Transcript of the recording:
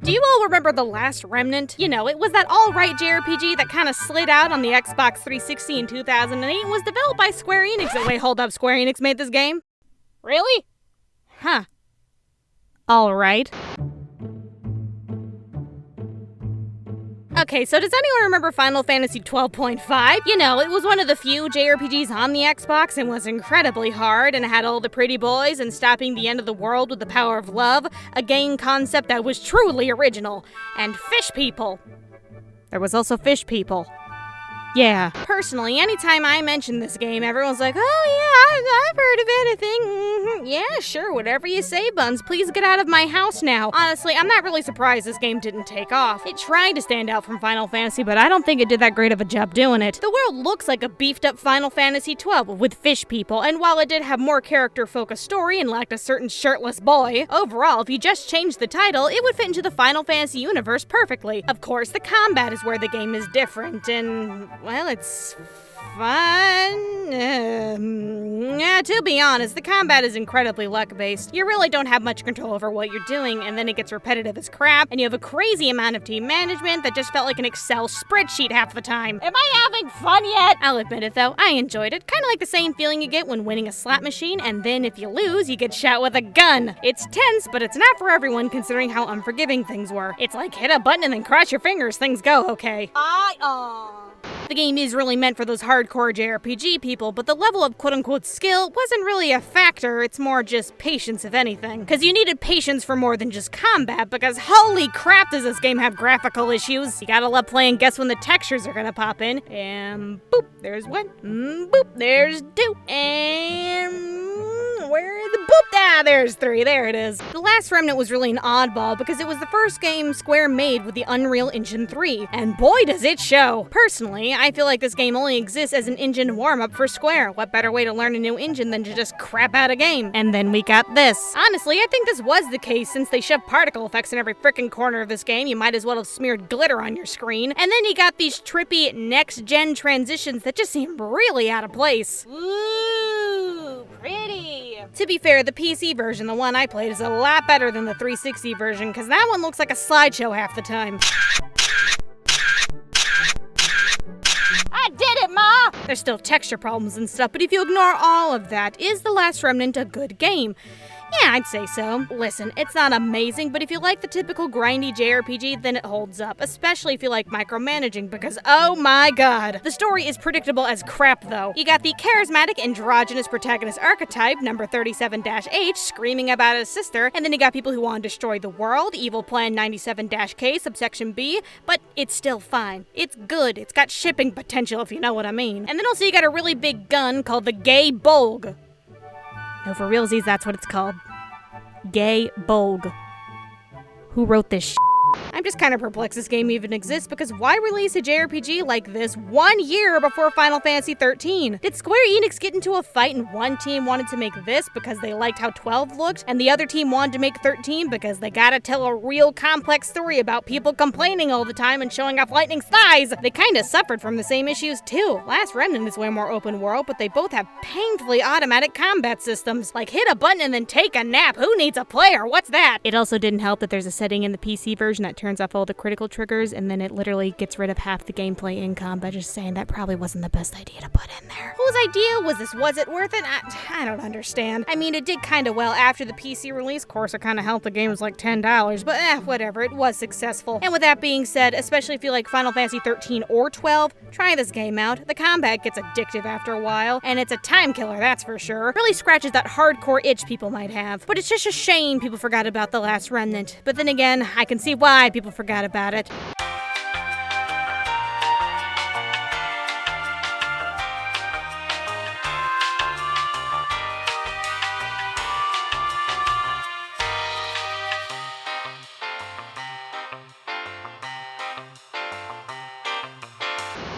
Do you all remember The Last Remnant? You know, it was that all-right JRPG that kind of slid out on the Xbox 360 in 2008 and was developed by Square Enix. Wait, hold up, Square Enix made this game? Really? Huh. Alright. Okay, so does anyone remember Final Fantasy 12.5? You know, it was one of the few JRPGs on the Xbox and was incredibly hard and had all the pretty boys and stopping the end of the world with the power of love, a game concept that was truly original. And fish people. There was also fish people. Yeah. Personally, anytime I mention this game, everyone's like, oh yeah, I've heard of it, Yeah, sure, whatever you say, Buns. Please get out of my house now. Honestly, I'm not really surprised this game didn't take off. It tried to stand out from Final Fantasy, but I don't think it did that great of a job doing it. The world looks like a beefed-up Final Fantasy 12 with fish people, and while it did have more character-focused story and lacked a certain shirtless boy, overall, if you just changed the title, it would fit into the Final Fantasy universe perfectly. Of course, the combat is where the game is different, and well, it's fun. Yeah, to be honest, the combat is incredibly luck-based. You really don't have much control over what you're doing, and then it gets repetitive as crap, and you have a crazy amount of team management that just felt like an Excel spreadsheet half the time. Am I having fun yet? I'll admit it though, I enjoyed it. Kinda like the same feeling you get when winning a slot machine, and then if you lose, you get shot with a gun. It's tense, but it's not for everyone considering how unforgiving things were. It's like hit a button and then cross your fingers, things go okay. The game is really meant for those hardcore JRPG people, but the level of quote-unquote skill wasn't really a factor, it's more just patience if anything. Because you needed patience for more than just combat, because holy crap does this game have graphical issues. You gotta love playing guess when the textures are gonna pop in. And boop, there's one. Boop, there's two. And where are the boop? Ah, there's three. There it is. The Last Remnant was really an oddball because it was the first game Square made with the Unreal Engine 3, and boy does it show! Personally, I feel like this game only exists as an engine warm-up for Square. What better way to learn a new engine than to just crap out a game? And then we got this. Honestly, I think this was the case since they shoved particle effects in every frickin' corner of this game. You might as well have smeared glitter on your screen. And then you got these trippy next-gen transitions that just seem really out of place. Ooh, pretty. To be fair, the PC version, the one I played, is a lot better than the 360 version, because that one looks like a slideshow half the time. I did it, Ma! There's still texture problems and stuff, but if you ignore all of that, is The Last Remnant a good game? Yeah, I'd say so. Listen, it's not amazing, but if you like the typical grindy JRPG, then it holds up, especially if you like micromanaging, because oh my god. The story is predictable as crap, though. You got the charismatic androgynous protagonist archetype, number 37-H, screaming about his sister, and then you got people who want to destroy the world, evil plan 97-K, subsection B, but it's still fine. It's good. It's got shipping potential, if you know what I mean. And then also you got a really big gun called the Gay Bolg. No, for realsies, that's what it's called. Gay Bolg. Who wrote this shit? I'm just kind of perplexed this game even exists, because why release a JRPG like this 1 year before Final Fantasy 13? Did Square Enix get into a fight and one team wanted to make this because they liked how 12 looked, and the other team wanted to make 13 because they gotta tell a real complex story about people complaining all the time and showing off Lightning's thighs? They kinda suffered from the same issues too. Last Remnant is way more open world, but they both have painfully automatic combat systems, like hit a button and then take a nap. Who needs a player? What's that? It also didn't help that there's a setting in the PC version that turns off all the critical triggers, and then it literally gets rid of half the gameplay in combat. Just saying, that probably wasn't the best idea to put in there. Whose idea was this? Was it worth it? I don't understand. I mean, it did kind of well after the PC release. Of course, it kind of helped the game was like $10, but whatever, it was successful. And with that being said, especially if you like Final Fantasy 13 or 12, try this game out. The combat gets addictive after a while, and it's a time killer, that's for sure. Really scratches that hardcore itch people might have. But it's just a shame people forgot about The Last Remnant. But then again, I can see why people forgot about it.